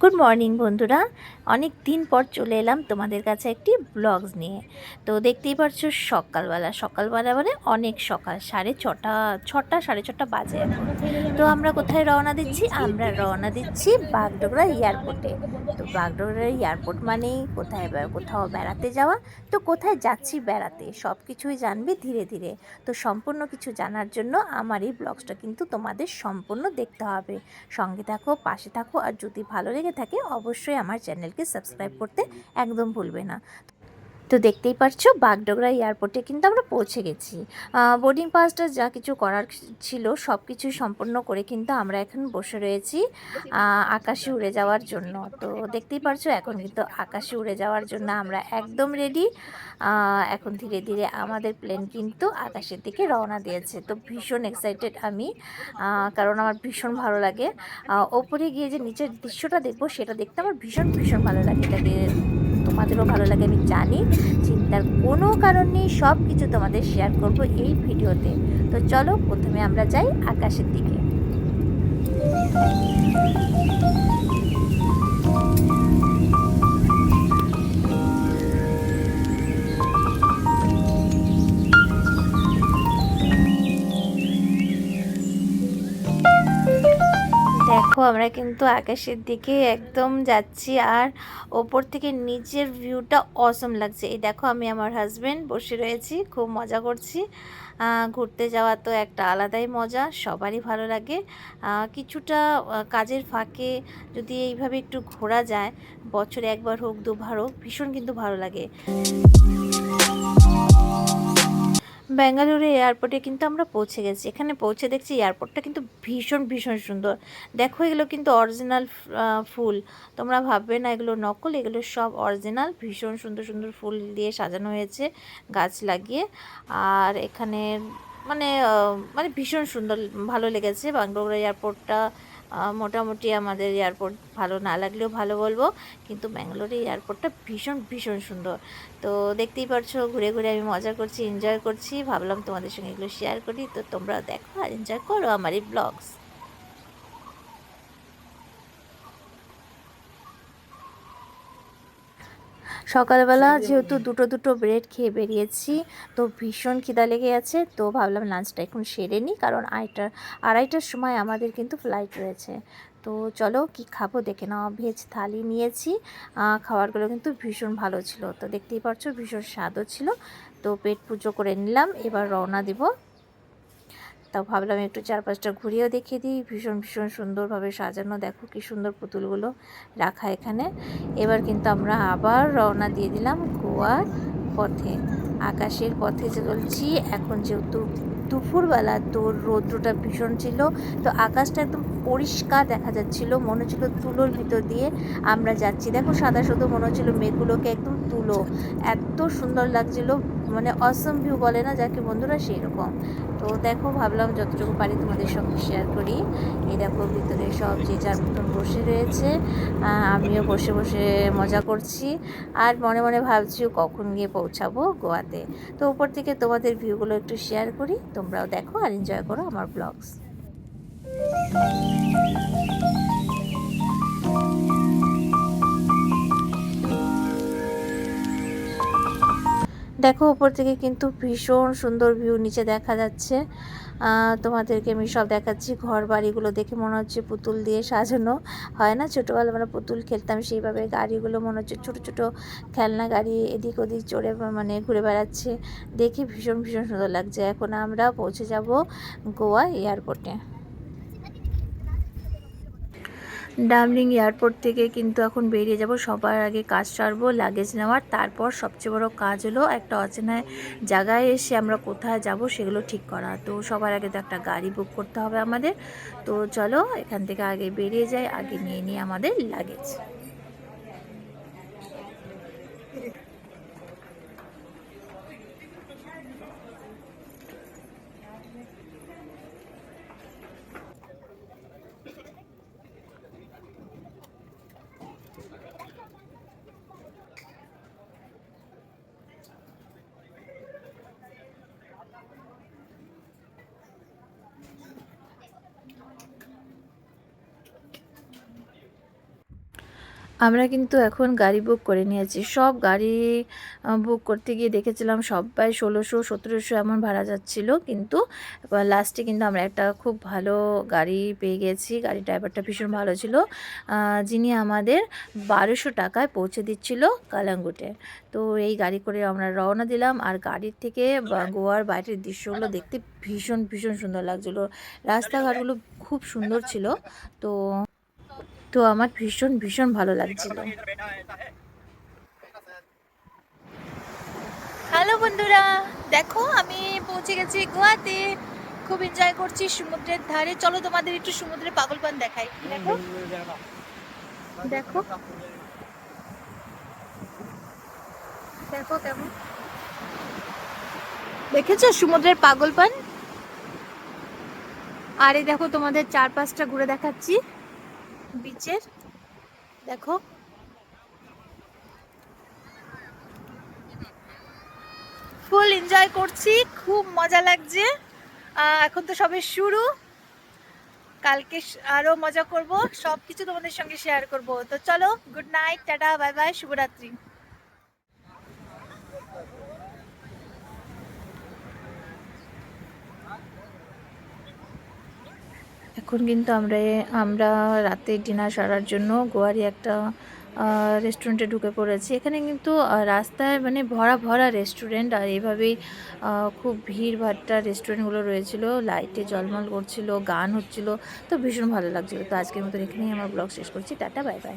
Good morning বন্ধুরা, অনেক দিন পর চলে এলাম তোমাদের কাছে একটি ব্লগস নিয়ে। তো দেখতেই পারছো সকালবেলা মানে অনেক সকাল, ছটা সাড়ে ছটা বাজে এখন। তো আমরা কোথায় রওনা দিচ্ছি? আমরা রওনা দিচ্ছি বাগডোগরা এয়ারপোর্টে। তো বাগডোগরা এয়ারপোর্ট মানেই কোথাও বেড়াতে যাওয়া। তো কোথায় যাচ্ছি বেড়াতে সব কিছুই জানবে ধীরে ধীরে। তো সম্পূর্ণ কিছু জানার জন্য আমার এই ব্লগসটা কিন্তু তোমাদের সম্পূর্ণ দেখতে হবে। সঙ্গে থাকো, পাশে থাকো, আর যদি ভালো লেগে থাকে অবশ্যই আমার চ্যানেলকে সাবস্ক্রাইব করতে একদম ভুলবে না। তো দেখতেই পাচ্ছ বাগডোগরা এয়ারপোর্টে কিন্তু আমরা পৌঁছে গেছি। বোর্ডিং পাসটা যা কিছু করার ছিল সব কিছু সম্পূর্ণ করে কিন্তু আমরা এখন বসে রয়েছি আকাশে উড়ে যাওয়ার জন্য। তো দেখতেই পাচ্ছ এখন কিন্তু আকাশে উড়ে যাওয়ার জন্য আমরা একদম রেডি। এখন ধীরে ধীরে আমাদের প্লেন কিন্তু আকাশের দিকে রওনা দিয়েছে। তো ভীষণ এক্সাইটেড আমি, কারণ আমার ভীষণ ভালো লাগে ওপরে গিয়ে যে নিচের দৃশ্যটা দেখবো, সেটা দেখতে আমার ভীষণ ভীষণ ভালো লাগে। এটাকে তোমাদেরও ভালো লাগে আমি জানি, চিন্তার কোনো কারণ নেই, সব কিছু তোমাদের শেয়ার করব এই ভিডিওতে। তো চলো প্রথমে আমরা যাই আকাশের দিকে। দেখো আমরা কিন্তু আকাশের দিকে একদম যাচ্ছি, আর ওপর থেকে নিচের ভিউটা অসম লাগছে। এই দেখো আমি আমার হাজব্যান্ড বসে রয়েছি, খুব মজা করছি। ঘুরতে যাওয়া তো একটা আলাদাই মজা, সবারই ভালো লাগে। কিছুটা কাজের ফাঁকে যদি এইভাবে একটু ঘোরা যায়, বছরে একবার হোক দুবার হোক, ভীষণ কিন্তু ভালো লাগে। ব্যাঙ্গালুরু এয়ারপোর্টে কিন্তু আমরা পৌঁছে গেছি। এখানে পৌঁছে দেখছি এয়ারপোর্টটা কিন্তু ভীষণ ভীষণ সুন্দর। দেখো এগুলো কিন্তু অরিজিনাল ফুল, তোমরা ভাববে না এগুলো নকল, এগুলো সব অরিজিনাল। ভীষণ সুন্দর সুন্দর ফুল দিয়ে সাজানো হয়েছে গাছ লাগিয়ে। আর এখানে মানে মানে ভীষণ সুন্দর, ভালো লেগেছে বাগডোগরা এয়ারপোর্টটা। মোটামুটি আমাদের এয়ারপোর্ট ভালো না লাগলেও ভালো বলবো, কিন্তু ব্যাঙ্গালোরের এয়ারপোর্টটা ভীষণ ভীষণ সুন্দর। তো দেখতেই পারছো ঘুরে ঘুরে আমি মজা করছি, এনজয় করছি, ভাবলাম তোমাদের সঙ্গে এগুলো শেয়ার করি। তো তোমরা দেখো আর এনজয় করো আমার এই ব্লগস। সকালবেলা যেহেতু দুটো দুটো ব্রেড খেয়ে বেরিয়েছি, তো ভীষণ খিদা লেগে আছে। তো ভাবলাম লাঞ্চটা এখন সেরে নিই, কারণ আড়াইটার সময় আমাদের কিন্তু ফ্লাইট রয়েছে। তো চলো কি খাবো দেখে নাও। ভেজ থালি নিয়েছি, খাবারগুলো কিন্তু ভীষণ ভালো ছিল। তো দেখতেই পাচ্ছ ভীষণ স্বাদও ছিল। তো পেট পুজো করে নিলাম, এবার রওনা দিব। তাও ভাবলাম একটু চারপাশটা ঘুরিয়েও দেখিয়ে দিই। ভীষণ ভীষণ সুন্দরভাবে সাজানো, দেখো কি সুন্দর পুতুলগুলো রাখা এখানে। এবার কিন্তু আমরা আবার রওনা দিয়ে দিলাম গোয়ার পথে। আকাশের পথে চলছি এখন, যেহেতু দুপুরবেলা, তো রৌদ্রটা ভীষণ ছিল, তো আকাশটা একদম পরিষ্কার দেখা যাচ্ছিল, মনে হচ্ছিল তুলোর ভিতর দিয়ে আমরা যাচ্ছি। দেখো সাদা শুধু মনে হচ্ছিল মেঘগুলোকে একদম তুলো, এত সুন্দর লাগছিল, মানে অসম ভিউ বলে না যাকে বন্ধুরা, সেই রকম। তো দেখো ভাবলাম যতটুকু পারি তোমাদের সঙ্গে শেয়ার করি। এই দেখো ভিতরে সব যে যার মতন বসে রয়েছে, আমিও বসে বসে মজা করছি, আর মনে মনে ভাবছি কখন গিয়ে পৌঁছাবো গোয়াতে। তো উপর থেকে তোমাদের ভিউগুলো একটু শেয়ার করি, তোমরাও দেখো আর এনজয় করো আমার ব্লগস। দেখো উপর থেকে কিন্তু ভীষণ সুন্দর ভিউ নিচে দেখা যাচ্ছে। তোমাদেরকে আমি সব দেখাচ্ছি, ঘর বাড়িগুলো দেখে মনে হচ্ছে পুতুল দিয়ে সাজানো। হয় না ছোটোবেলা আমরা পুতুল খেলতাম, সেইভাবে গাড়িগুলো মনে হচ্ছে ছোটো ছোটো খেলনা গাড়ি এদিক ওদিক চড়ে মানে ঘুরে বেড়াচ্ছে। দেখে ভীষণ ভীষণ সুন্দর লাগছে। এখন আমরা পৌঁছে যাব গোয়া এয়ারপোর্টে। ডাবলিং এয়ারপোর্ট থেকে কিন্তু এখন বেরিয়ে যাব। সবার আগে কাজ সারবো লাগেজ নেওয়ার, তারপর সবচেয়ে বড় কাজ হলো একটা অচেনা জায়গায় এসে আমরা কোথায় যাব সেগুলো ঠিক করা। তো সবার আগে তো একটা গাড়ি বুক করতে হবে আমাদের। তো চলো এখান থেকে আগে বেরিয়ে যাই, আগে নিয়ে নিই আমাদের লাগেজ। আমরা কিন্তু এখন গাড়ি বুক করে নিয়েছি। সব গাড়ি বুক করতে গিয়ে দেখেছিলাম সবাই ১৬০০-১৭০০ এমন ভাড়া যাচ্ছিল, কিন্তু লাস্টে কিন্তু আমরা একটা খুব ভালো গাড়ি পেয়ে গেছি। গাড়ির ড্রাইভারটা ভীষণ ভালো ছিল, যিনি আমাদের ১২০০ টাকায় পৌঁছে দিচ্ছিল কালাঙ্গুটে। তো এই গাড়ি করে আমরা রওনা দিলাম। আর গাড়ির থেকে গোয়ার বাইরের দৃশ্যগুলো দেখতে ভীষণ ভীষণ সুন্দর লাগছিলো। রাস্তাঘাটগুলো খুব সুন্দর ছিল। তো তো আমার ভীষণ ভীষণ ভালো লাগছিল। হ্যালো বন্ধুরা, দেখো আমি পৌঁছে গেছি গোয়াতে। খুব এনজয় করছি সমুদ্রের ধারে। চলো তোমাদের একটু সমুদ্রের পাগলপান দেখাই। দেখো দেখো দেখো কেমন দেখেছো সমুদ্রের পাগলপান। আর এই দেখো তোমাদের চারপাশটা ঘুরে দেখাচ্ছি বিচের। দেখো ফুল এনজয় করছি, খুব মজা লাগছে। এখন তো সবে শুরু, কালকে আরো মজা করব, সবকিছু তোমাদের সঙ্গে শেয়ার করব। তো চলো, good night, tata, bye bye, শুভরাত্রি। এখন কিন্তু আমরা রাতে ডিনার সারার জন্য গোয়ারই একটা রেস্টুরেন্টে ঢুকে পড়েছি। এখানে কিন্তু রাস্তায় মানে ভরা ভরা রেস্টুরেন্ট, আর এইভাবেই খুব ভিড়ভাট্টা রেস্টুরেন্টগুলো রয়েছিল, লাইটে ঝলমল করছিল, গান হচ্ছিল, তো ভীষণ ভালো লাগছিলো। তো আজকের মতন এখানেই আমার ব্লগ শেষ করছি। Tata, bye bye.